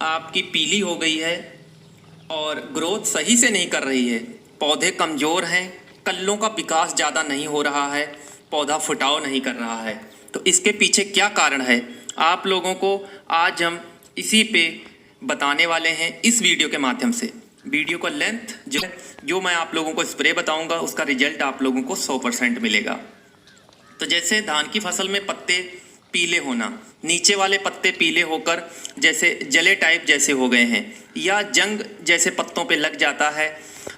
आपकी पीली हो गई है और ग्रोथ सही से नहीं कर रही है, पौधे कमज़ोर हैं, कल्लों का विकास ज़्यादा नहीं हो रहा है, पौधा फुटाव नहीं कर रहा है, तो इसके पीछे क्या कारण है आप लोगों को आज हम इसी पे बताने वाले हैं इस वीडियो के माध्यम से। वीडियो का लेंथ जो मैं आप लोगों को स्प्रे बताऊंगा उसका रिजल्ट आप लोगों को 100% मिलेगा। तो जैसे धान की फसल में पत्ते पीले होना, नीचे वाले पत्ते पीले होकर जैसे जले टाइप जैसे हो गए हैं या जंग जैसे पत्तों पे लग जाता है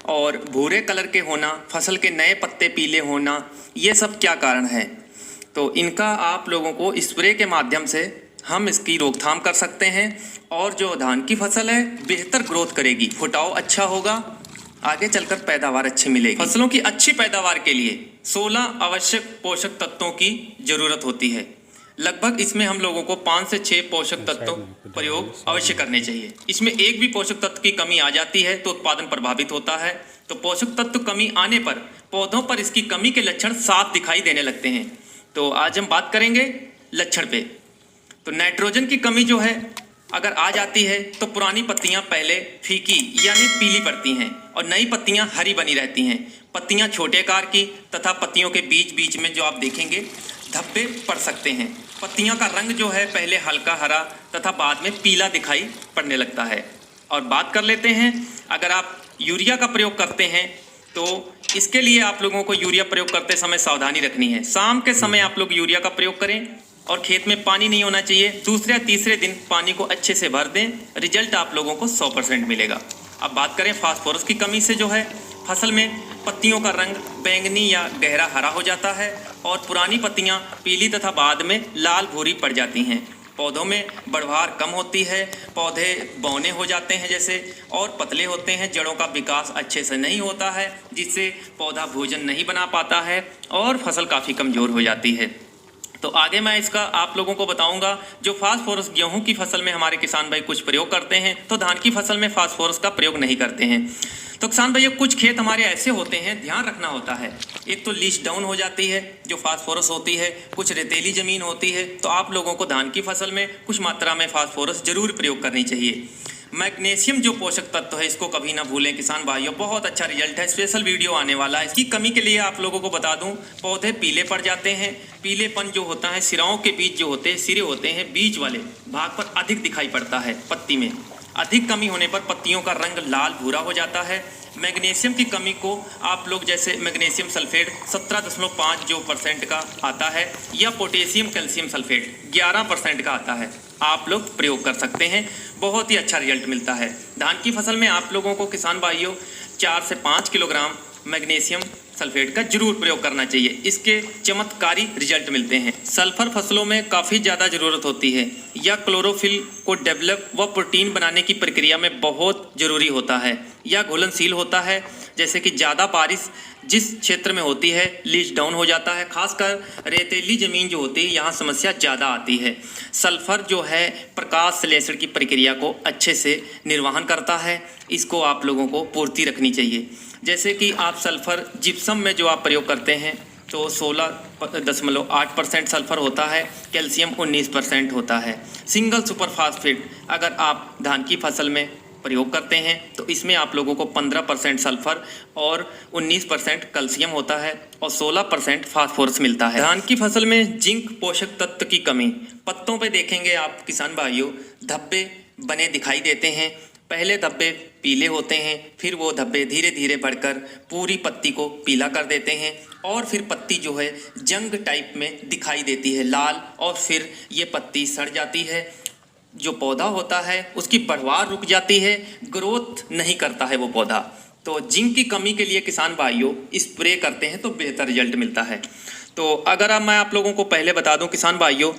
और भूरे कलर के होना, फसल के नए पत्ते पीले होना, ये सब क्या कारण है? तो इनका आप लोगों को स्प्रे के माध्यम से हम इसकी रोकथाम कर सकते हैं और जो धान की फसल है बेहतर ग्रोथ करेगी, फुटाव अच्छा होगा, आगे चलकर पैदावार अच्छी मिलेगी। फसलों की अच्छी पैदावार के लिए 16 आवश्यक पोषक तत्वों की जरूरत होती है। लगभग इसमें हम लोगों को 5 से 6 पोषक तत्वों प्रयोग अवश्य करने चाहिए। इसमें एक भी पोषक तत्व की कमी आ जाती है तो उत्पादन प्रभावित होता है। तो पोषक तत्व कमी आने पर पौधों पर इसकी कमी के लक्षण साफ दिखाई देने लगते हैं। तो आज हम बात करेंगे लक्षण पे। तो नाइट्रोजन की कमी जो है अगर आ जाती है तो पुरानी पत्तियां पहले फीकी यानी पीली पड़ती हैं और नई पत्तियां हरी बनी रहती हैं। पत्तियां छोटे आकार की तथा पत्तियों के बीच बीच में जो आप देखेंगे धब्बे पड़ सकते हैं। पत्तियों का रंग जो है पहले हल्का हरा तथा बाद में पीला दिखाई पड़ने लगता है। और बात कर लेते हैं, अगर आप यूरिया का प्रयोग करते हैं तो इसके लिए आप लोगों को यूरिया प्रयोग करते समय सावधानी रखनी है। शाम के समय आप लोग यूरिया का प्रयोग करें और खेत में पानी नहीं होना चाहिए। दूसरे या तीसरे दिन पानी को अच्छे से भर दें, रिजल्ट आप लोगों को 100% मिलेगा। अब बात करें फास्फोरस की कमी से, जो है फसल में पत्तियों का रंग बैंगनी या गहरा हरा हो जाता है और पुरानी पत्तियां पीली तथा बाद में लाल भूरी पड़ जाती हैं। पौधों में बढ़वार कम होती है, पौधे बौने हो जाते हैं जैसे और पतले होते हैं, जड़ों का विकास अच्छे से नहीं होता है जिससे पौधा भोजन नहीं बना पाता है और फसल काफ़ी कमज़ोर हो जाती है। तो आगे मैं इसका आप लोगों को बताऊंगा। जो फास्फोरस गेहूं की फसल में हमारे किसान भाई कुछ प्रयोग करते हैं तो धान की फसल में फास्फोरस का प्रयोग नहीं करते हैं। तो किसान भाई कुछ खेत हमारे ऐसे होते हैं, ध्यान रखना होता है। एक तो लीच डाउन हो जाती है जो फास्फोरस होती है, कुछ रेतीली ज़मीन होती है, तो आप लोगों को धान की फसल में कुछ मात्रा में फास्फोरस जरूर प्रयोग करनी चाहिए। मैग्नीशियम जो पोषक तत्व है इसको कभी ना भूलें किसान भाइयों, बहुत अच्छा रिजल्ट है। स्पेशल वीडियो आने वाला है इसकी कमी के लिए। आप लोगों को बता दूं, पौधे पीले पड़ जाते हैं। पीलेपन जो होता है सिराओं के बीच जो होते हैं, सिरे होते हैं बीच वाले भाग पर अधिक दिखाई पड़ता है। पत्ती में अधिक कमी होने पर पत्तियों का रंग लाल भूरा हो जाता है। मैग्नीशियम की कमी को आप लोग जैसे मैग्नीशियम सल्फेट 17.5 जो % का आता है या पोटेशियम कैल्शियम सल्फेट 11% का आता है, आप लोग प्रयोग कर सकते हैं। बहुत ही अच्छा रिजल्ट मिलता है। धान की फसल में आप लोगों को किसान भाइयों 4 से 5 किलोग्राम मैग्नीशियम सल्फेट का जरूर प्रयोग करना चाहिए, इसके चमत्कारी रिजल्ट मिलते हैं। सल्फर फसलों में काफ़ी ज़्यादा ज़रूरत होती है या क्लोरोफिल को डेवलप व प्रोटीन बनाने की प्रक्रिया में बहुत ज़रूरी होता है या घुलनशील होता है। जैसे कि ज़्यादा बारिश जिस क्षेत्र में होती है लीच डाउन हो जाता है, खासकर रेतीली ज़मीन जो होती है यहाँ समस्या ज़्यादा आती है। सल्फर जो है प्रकाश संश्लेषण की प्रक्रिया को अच्छे से निर्वहन करता है, इसको आप लोगों को पूर्ति रखनी चाहिए। जैसे कि आप सल्फर जिप्सम में जो आप प्रयोग करते हैं तो 16.8% सल्फर होता है, कैल्शियम 19% होता है। सिंगल सुपर फास्फेट अगर आप धान की फसल में प्रयोग करते हैं तो इसमें आप लोगों को 15% सल्फर और 19% कैल्शियम होता है और 16% फास्फोरस मिलता है। धान की फसल में जिंक पोषक तत्व की कमी, पत्तों पे देखेंगे आप किसान भाइयों धब्बे बने दिखाई देते हैं। पहले धब्बे पीले होते हैं, फिर वो धब्बे धीरे धीरे बढ़कर पूरी पत्ती को पीला कर देते हैं और फिर पत्ती जो है जंग टाइप में दिखाई देती है लाल, और फिर ये पत्ती सड़ जाती है। जो पौधा होता है उसकी बढ़वार रुक जाती है, ग्रोथ नहीं करता है वो पौधा। तो जिंक की कमी के लिए किसान भाइयों स्प्रे करते हैं तो बेहतर रिजल्ट मिलता है। तो अगर मैं आप लोगों को पहले बता दूं किसान भाइयों,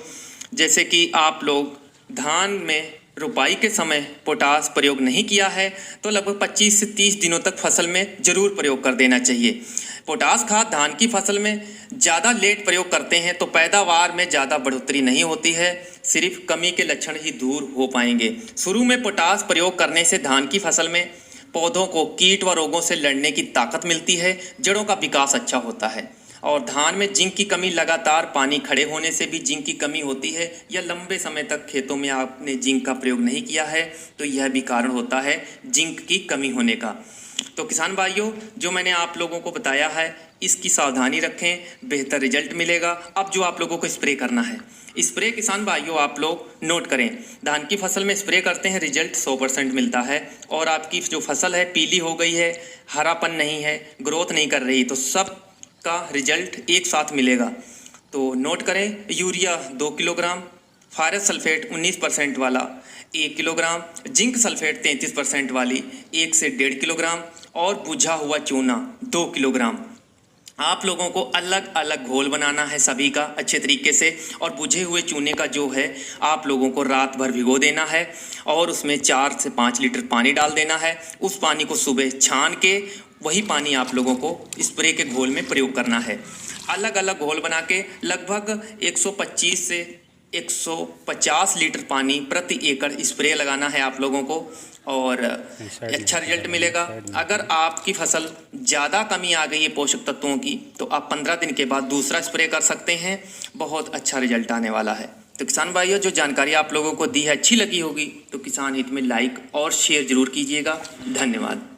जैसे कि आप लोग धान में रुपाई के समय पोटास प्रयोग नहीं किया है तो लगभग 25 से 30 दिनों तक फसल में जरूर प्रयोग कर देना चाहिए। पोटास खाद धान की फसल में ज़्यादा लेट प्रयोग करते हैं तो पैदावार में ज़्यादा बढ़ोतरी नहीं होती है, सिर्फ कमी के लक्षण ही दूर हो पाएंगे। शुरू में पोटास प्रयोग करने से धान की फसल में पौधों को कीट व रोगों से लड़ने की ताकत मिलती है, जड़ों का विकास अच्छा होता है। और धान में जिंक की कमी लगातार पानी खड़े होने से भी जिंक की कमी होती है, या लंबे समय तक खेतों में आपने जिंक का प्रयोग नहीं किया है तो यह भी कारण होता है जिंक की कमी होने का। तो किसान भाइयों, जो मैंने आप लोगों को बताया है इसकी सावधानी रखें, बेहतर रिजल्ट मिलेगा। अब जो आप लोगों को स्प्रे करना है, स्प्रे किसान भाइयों आप लोग नोट करें, धान की फसल में स्प्रे करते हैं रिजल्ट 100% मिलता है, और आपकी जो फसल है पीली हो गई है, हरापन नहीं है, ग्रोथ नहीं कर रही, तो सब का रिजल्ट एक साथ मिलेगा। तो नोट करें, यूरिया 2 किलोग्राम, फारस सल्फेट 19% वाला 1 किलोग्राम, जिंक सल्फेट 33% वाली 1 से 1.5 किलोग्राम, और बुझा हुआ चूना 2 किलोग्राम। आप लोगों को अलग अलग घोल बनाना है सभी का अच्छे तरीके से, और बुझे हुए चूने का जो है आप लोगों को रात भर भिगो देना है, और उसमें 4 से 5 लीटर पानी डाल देना है। उस पानी को सुबह छान के वही पानी आप लोगों को स्प्रे के घोल में प्रयोग करना है। अलग अलग घोल बना के लगभग 125 से 150 लीटर पानी प्रति एकड़ स्प्रे लगाना है आप लोगों को, और अच्छा रिजल्ट मिलेगा। अगर आपकी फसल ज़्यादा कमी आ गई है पोषक तत्वों की, तो आप 15 दिन के बाद दूसरा स्प्रे कर सकते हैं, बहुत अच्छा रिजल्ट आने वाला है। तो किसान भाइयों, जो जानकारी आप लोगों को दी है अच्छी लगी होगी तो किसान हित में लाइक और शेयर जरूर कीजिएगा। धन्यवाद।